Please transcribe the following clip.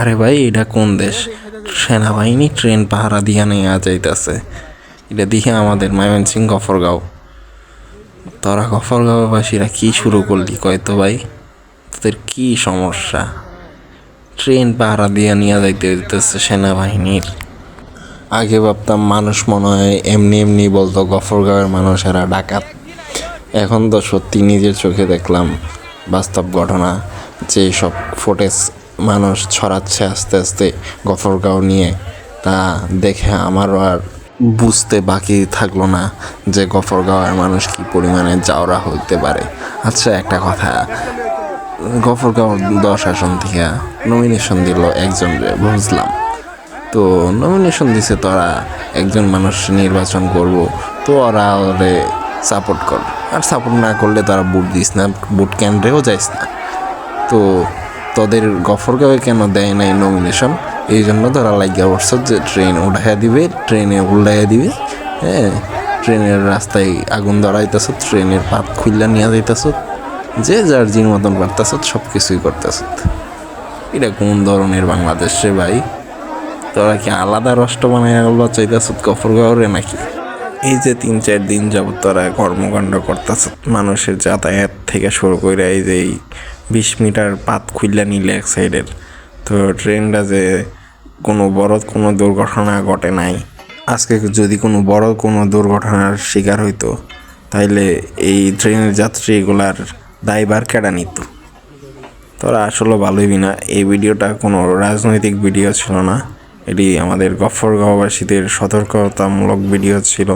আরে ভাই, এটা কোন দেশ? সেনাবাহিনী ট্রেন পাহারা দিয়া নিয়ে যাইতেছে। এটা দেখে আমাদের ময়মনসিংহ গফরগাঁও। তোরা গফরগাঁওবাসীরা কি শুরু করলি কয়তো ভাই? তোদের কি সমস্যা? ট্রেন পাহারা দিয়া নিয়ে যাইতে দিতেছে সেনাবাহিনীর। আগে ভাবতাম মানুষ মনে হয় এমনি এমনি বলতো গফরগাঁওয়ের মানুষেরা ডাকাত। এখন তো সত্যি নিজের চোখে দেখলাম বাস্তব ঘটনা, যে সব ফুটেজ মানুষ ছড়াচ্ছে আস্তে আস্তে গফরগাঁও নিয়ে, তা দেখে আমারও আর বুঝতে বাকি থাকলো না যে গফরগাঁওয়ের মানুষ কি পরিমাণে জাউরা হইতে পারে। আচ্ছা, একটা কথা, গফরগাঁও 10 আসন থেকে নমিনেশন দিল একজনরে, বুঝলাম। তো নমিনেশন দিছে, তোরা একজন মানুষ নির্বাচন করব, তো ওরা ওরে সাপোর্ট কর। আর সাপোর্ট না করলে তারা ভোট দিস না, ভোট কেন্দ্রেও যাইস না। তো তোদের গফরগাঁওয়ে কেন দেয় নাই নমিনেশন? এই জন্য তোরা লাগিয়া পড়ছ যে ট্রেন উঠাইয়া দিবে, ট্রেনে উল্টাইয়া দিবে। হ্যাঁ, ট্রেনের রাস্তায় আগুন ধরাইতেছ, ট্রেনের পাত খুললা নিয়ে যাইতেছ, যে যার জিন মতন পারতেছ, সব কিছুই করতেছ। এটা কোন ধরনের বাংলাদেশ রে ভাই? তোরা কি আলাদা রাষ্ট্র বানাইয়া চাইতেছ গফরগাঁওরে নাকি? এই যে 3-4 দিন যাবত তোরা কর্মকাণ্ড করতেছ, মানুষের যাতায়াত থেকে শুরু করে এই যে 20 মিটার পাত খুললা নিলে এক সাইডের, তো ট্রেনটা যে কোনো দুর্ঘটনা ঘটে নাই। আজকে যদি কোনো দুর্ঘটনার শিকার হইতো, তাইলে এই ট্রেনের যাত্রীগুলার দায়ভার কেডা নিত? তোরা আসলে ভালোই না। এই ভিডিওটা কোনো রাজনৈতিক ভিডিও ছিল না, এটি আমাদের গফরগাঁওবাসীদের সতর্কতামূলক ভিডিও ছিল।